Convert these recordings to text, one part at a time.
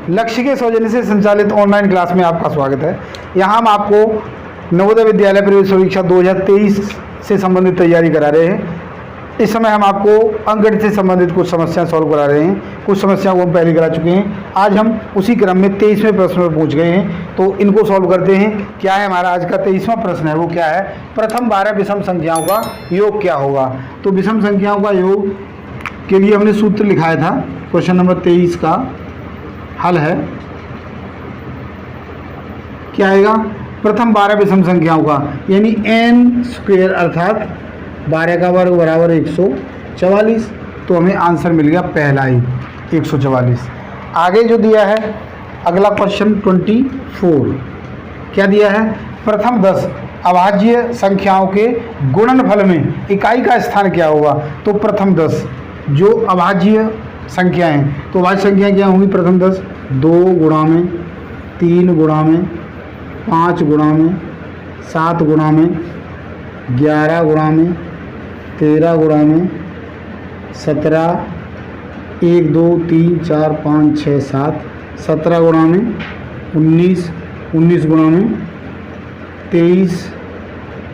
लक्ष्य के सौजन्य से संचालित ऑनलाइन क्लास में आपका स्वागत है। यहाँ हम आपको नवोदय विद्यालय प्रवेश परीक्षा 2023 से संबंधित तैयारी करा रहे हैं। इस समय हम आपको अंकगणित से संबंधित कुछ समस्याएं सॉल्व करा रहे हैं। कुछ समस्याओं को हम पहले करा चुके हैं। आज हम उसी क्रम में 23वें प्रश्न पर पहुँच गए हैं, तो इनको सॉल्व करते हैं। क्या है हमारा आज का 23वां प्रश्न है, वो क्या है, प्रथम 12 विषम संख्याओं का योग क्या होगा। तो विषम संख्याओं का योग के लिए हमने सूत्र लिखाया था। क्वेश्चन नंबर 23 का हल है, क्या आएगा, प्रथम 12 विषम संख्याओं का यानी n स्क्वेयर अर्थात 12 का वर्ग बराबर 144। तो हमें आंसर मिल गया पहला ही 144। आगे जो दिया है अगला क्वेश्चन 24, क्या दिया है, प्रथम 10 अभाज्य संख्याओं के गुणनफल में इकाई का स्थान क्या होगा। तो प्रथम 10 जो अभाज्य संख्या हैं, तो अभाज्य संख्याएं क्या होंगी, प्रथम 10 2 गुणा में, 3 गुणा में, 5 गुणा में, 7 गुणा में, 11 गुणा में, 13 गुणा में, 17, 1 2 3 4 5 6 7, 17 गुणा में, 19, 19 गुणा में, 23,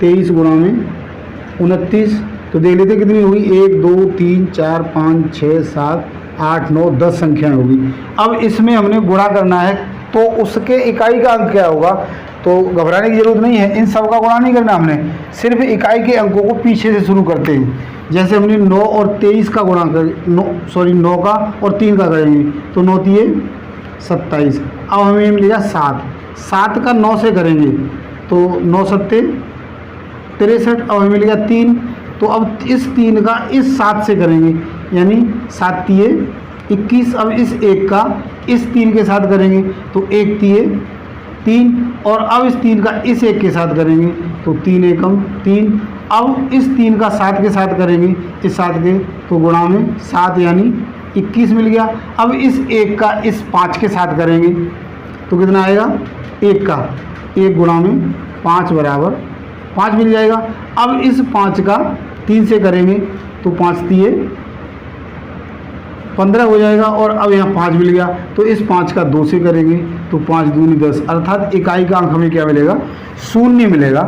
23 गुणा में, 29। तो देख लेते कितनी होगी, 1 2 3 4 5 6 7 8 9 10 संख्याएं होगी। अब इसमें हमने गुणा करना है, तो उसके इकाई का अंक क्या होगा। तो घबराने की जरूरत नहीं है, इन सब का गुणा नहीं करना हमने, सिर्फ इकाई के अंकों को पीछे से शुरू करते हैं। जैसे हमने 9 और 23 का गुणा कर 9 का और 3 का करेंगे, तो 9 3 27। अब हमें मिलेगा 7 का 9 से करेंगे तो 9 7 63। अब हमें मिलेगा 3। तो अब इस 3 का इस 7 से करेंगे यानी 7 3 21। अब इस 1 का इस 3 के साथ करेंगे तो 1 3 3। और अब इस 3 का इस 1 के साथ करेंगे तो 3 एकम 3। अब इस 3 का 7 के साथ करेंगे, इस 7 के, तो गुणा में 7 यानी 21 मिल गया। अब इस 1 का इस 5 के साथ करेंगे तो कितना आएगा, 1 का 1 गुणा में 5 बराबर 5 मिल जाएगा। अब इस 5 का 3 से करेंगे तो 5 3 15 हो जाएगा। और अब यहाँ 5 मिल गया, तो इस 5 का 2 से करेंगे तो 5 दूनी 10, अर्थात इकाई का अंक हमें क्या मिलेगा, 0 मिलेगा।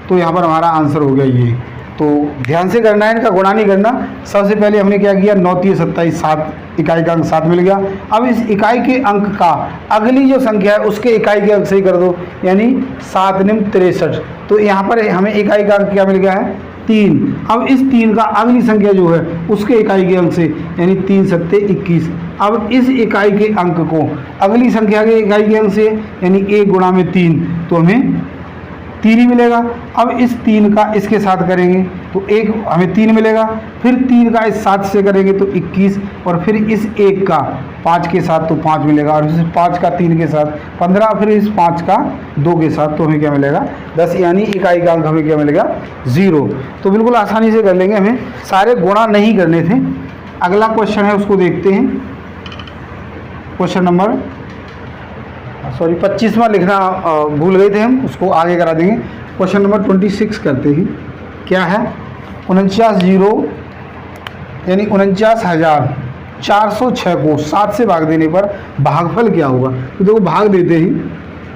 तो यहाँ पर हमारा आंसर हो गया ये। तो ध्यान से करना है, इनका गुणा नहीं करना। सबसे पहले हमने क्या किया, 9 3 27 7, इकाई का अंक 7 मिल गया। अब इस इकाई के अंक का अगली जो संख्या है उसके इकाई के अंक से ही कर दो, यानी 7 निम 63। तो यहाँ पर हमें इकाई का अंक क्या मिल गया है, 3। अब इस 3 का अगली संख्या जो है उसके इकाई के अंक से, यानी 3 7 21। अब इस इकाई के अंक को अगली संख्या के इकाई के अंक से, यानी 1 गुणा में 3, तो हमें 3 ही मिलेगा। अब इस 3 का इसके साथ करेंगे तो 1 हमें 3 मिलेगा। फिर 3 का इस 7 से करेंगे तो 21। और फिर इस 1 का 5 के साथ तो 5 मिलेगा। और इस 5 का 3 के साथ 15। फिर इस 5 का 2 के साथ तो हमें क्या मिलेगा, 10, यानी इकाई का अंक हमें क्या मिलेगा, 0। तो बिल्कुल आसानी से कर लेंगे, हमें सारे गुणा नहीं करने थे। अगला क्वेश्चन है उसको देखते हैं। क्वेश्चन नंबर 25वां लिखना भूल गए थे हम, उसको आगे करा देंगे। क्वेश्चन नंबर 26 करते हैं। क्या है, 49 0 यानी 49,406 को 7 से भाग देने पर भागफल क्या होगा। तो देखो भाग देते ही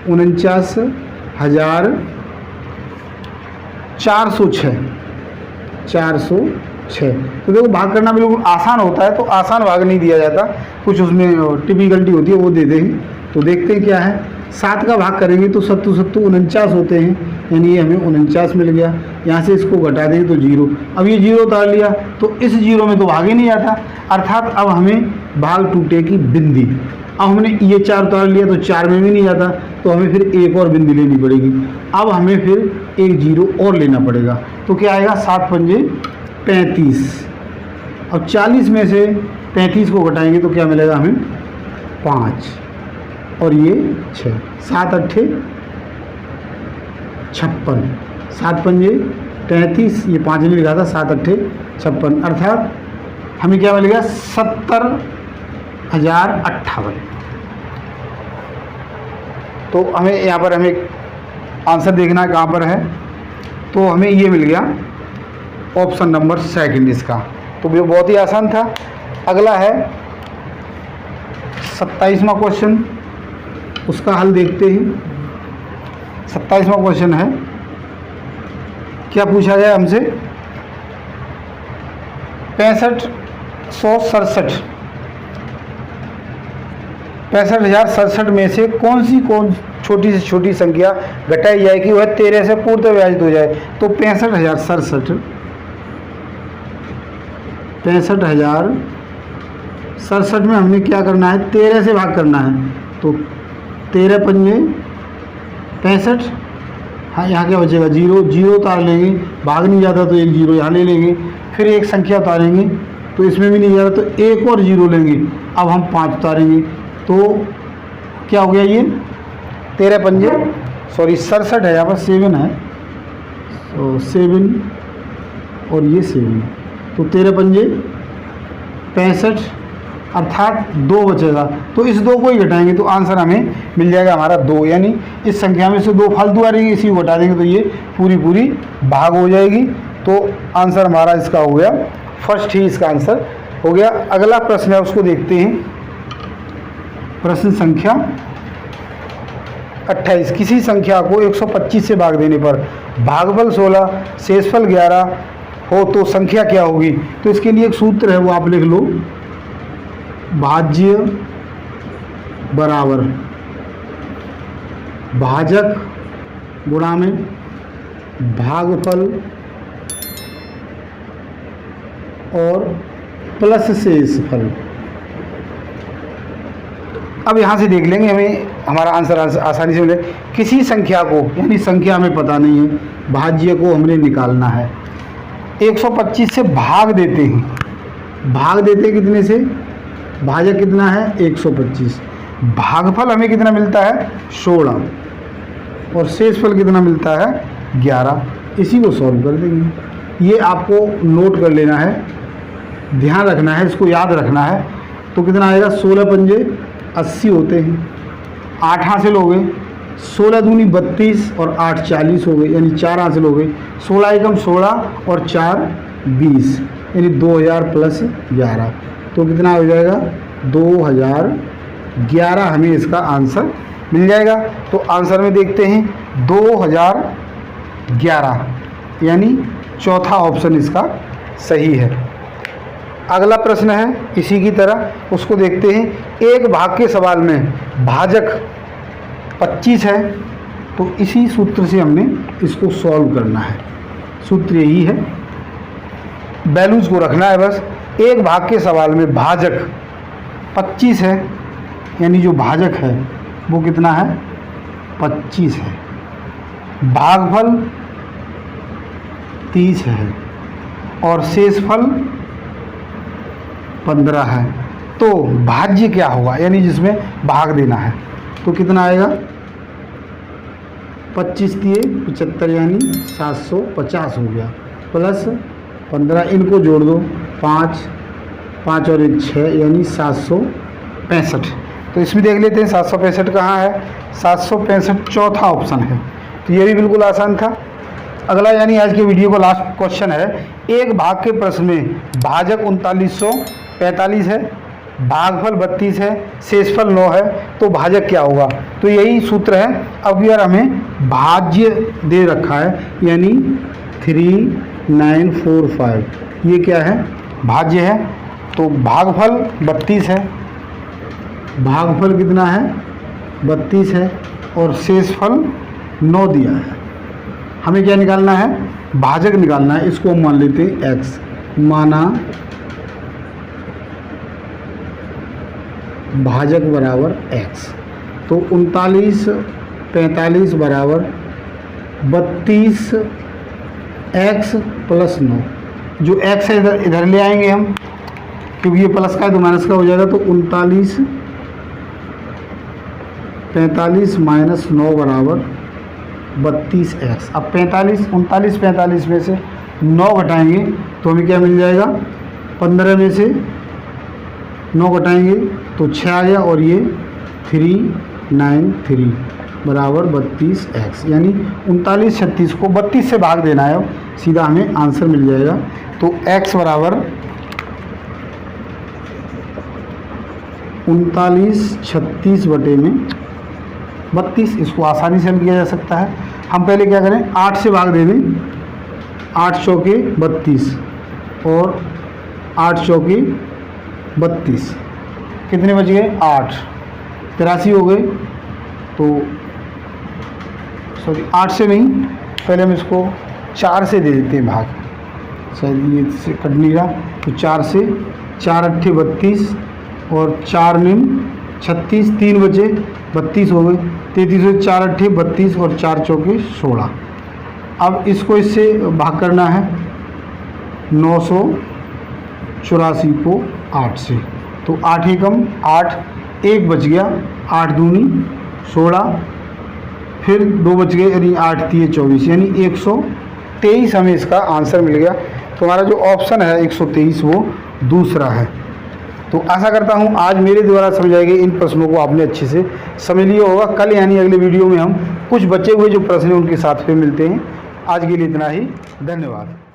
49,406। तो देखो भाग करना बिल्कुल आसान होता है, तो आसान भाग नहीं दिया जाता, कुछ उसमें टिपिकलिटी होती है, वो देते हैं। तो देखते हैं क्या है, 7 का भाग करेंगे तो 7 7 49 होते हैं, यानी ये हमें 49 मिल गया। यहाँ से इसको घटा देंगे तो 0। अब ये 0 उतार लिया तो इस 0 में तो भाग ही नहीं आता, अर्थात अब हमें भाग टूटेगी बिंदी। अब हमने ये 4 उतार लिया तो 4 में भी नहीं आता, तो हमें फिर एक और बिंदी लेनी पड़ेगी। अब हमें फिर एक 0 और लेना पड़ेगा, तो क्या आएगा, 7 पंजे 35। अब 40 में से 35 को घटाएंगे तो क्या मिलेगा हमें, 5 और ये 6। 7 8 56, 7 पंजे 33, ये 5 में लिखा था, 7 8 56, अर्थात हमें क्या मिलेगा, 70,058। तो हमें यहाँ पर हमें आंसर देखना है कहाँ पर है, तो हमें ये मिल गया ऑप्शन नंबर सेकंड इसका। तो ये बहुत ही आसान था। अगला है 27वां क्वेश्चन, उसका हल देखते हैं। 27वां क्वेश्चन है, क्या पूछा गया हमसे, 65,067 में से कौन छोटी से छोटी संख्या घटाई जाए कि वह 13 से पूर्णतः विभाजित हो जाए। तो 65,067 में हमने क्या करना है, 13 से भाग करना है। तो 13 पंजे 65, हाँ यहाँ क्या बचेगा, जीरो उतार लेंगे, भाग नहीं जाता तो एक जीरो यहाँ ले लेंगे, फिर एक संख्या उतारेंगे तो इसमें भी नहीं जा रहा तो एक और जीरो लेंगे, अब हम 5 उतारेंगे तो क्या हो गया, ये 13 पंजे 67 है, यहाँ पर 7 है, तो 7 और ये 7, तो 13 पंजे 65, अर्थात 2 बचेगा। तो इस 2 को ही घटाएंगे तो आंसर हमें मिल जाएगा हमारा 2, यानी इस संख्या में से 2 फालतू आ रही है, इसी को घटा देंगे तो ये पूरी भाग हो जाएगी। तो आंसर हमारा इसका हो गया, फर्स्ट ही इसका आंसर हो गया। अगला प्रश्न है, उसको देखते हैं। प्रश्न संख्या 28, किसी संख्या को 125 से भाग देने पर भागफल 16 शेषफल 11 हो तो संख्या क्या होगी। तो इसके लिए एक सूत्र है, वो आप लिख लो, भाज्य बराबर भाजक गुणा में भागफल और प्लस शेषफल। अब यहाँ से देख लेंगे, हमें हमारा आंसर आसानी से मिले। किसी संख्या को, यानी संख्या हमें पता नहीं है, भाज्य को हमने निकालना है। 125 से भाग देते हैं कितने से, भाजक कितना है 125, भागफल हमें कितना मिलता है 16 और शेषफल कितना मिलता है 11। इसी को सॉल्व कर देंगे। ये आपको नोट कर लेना है, ध्यान रखना है, इसको याद रखना है। तो कितना आएगा, 16 पंजे 80 होते हैं, 8 हासिल हो गए, 16 दूनी 32 और 8 40 हो गए, यानी 4 हासिल हो गए, 16 एकम 16 और 4 20, यानी 2000 प्लस 11, तो कितना हो जाएगा 2011 हमें इसका आंसर मिल जाएगा। तो आंसर में देखते हैं 2011, यानी चौथा ऑप्शन इसका सही है। अगला प्रश्न है इसी की तरह, उसको देखते हैं। एक भाग के सवाल में भाजक 25 है, तो इसी सूत्र से हमने इसको सॉल्व करना है। सूत्र यही है, वैल्यूज को रखना है बस। एक भाग के सवाल में भाजक 25 है, यानी जो भाजक है वो कितना है 25 है, भागफल 30 है और शेषफल 15 है। तो भाज्य क्या होगा, यानी जिसमें भाग देना है, तो कितना आएगा 25 दिए 75, यानी 750 हो गया, प्लस 15, इनको जोड़ दो 5 और 1 6, यानी 765। तो इसमें देख लेते हैं 765 कहाँ है, 765 चौथा ऑप्शन है। तो ये भी बिल्कुल आसान था। अगला, यानी आज के वीडियो का लास्ट क्वेश्चन है। एक भाग के प्रश्न में भाजक 3945 है, भागफल 32 है, शेषफल 9 है, तो भाजक क्या होगा। तो यही सूत्र है। अब यार हमें भाज्य दे रखा है, यानी 3945, ये क्या है भाज्य है। तो भागफल 32 है, भागफल कितना है 32 है और शेषफल 9 दिया है। हमें क्या निकालना है, भाजक निकालना है। इसको हम मान लेते हैं x, माना भाजक बराबर x। तो 3945 बराबर 32x प्लस 9। जो x है इधर ले आएंगे हम, क्योंकि ये प्लस का है तो माइनस का हो जाएगा। तो 3945 माइनस 9 बराबर 32x। अब 3945 में से 9 घटाएंगे तो हमें क्या मिल जाएगा, 15 में से 9 घटाएंगे तो 6 आ गया, और ये 393 बराबर 32x, यानी 3936 को 32 से भाग देना है, सीधा हमें आंसर मिल जाएगा। तो x बराबर 39 36 बटे में 32, इसको आसानी से हल किया जा सकता है। हम पहले क्या करें, 8 से भाग दे दें, 8 चौके 32 और 8 चौके 32, कितने बच गए 8, 83 हो गए। तो सॉरी 8 से नहीं, पहले हम इसको 4 से दे देते हैं भाग, शायद ये से कट नहीं रहा, तो 4 से, 4 अट्ठे 32 और 4 निम 36, 3 बचे 32 हो गए, 33 से 4 अट्ठे 32 और 4 चौके 16। अब इसको इससे भाग करना है 984 को 8 से, तो 8 एकम 8, 1 बच गया, 8 दूनी 16, फिर 2 बच गए, यानी 8 3 24, यानी 123 हमें इसका आंसर मिल गया। तो हमारा जो ऑप्शन है 123 वो दूसरा है। तो आशा करता हूँ आज मेरे द्वारा समझाए गए इन प्रश्नों को आपने अच्छे से समझ लिया होगा। कल यानी अगले वीडियो में हम कुछ बचे हुए जो प्रश्न हैं उनके साथ पे मिलते हैं। आज के लिए इतना ही, धन्यवाद।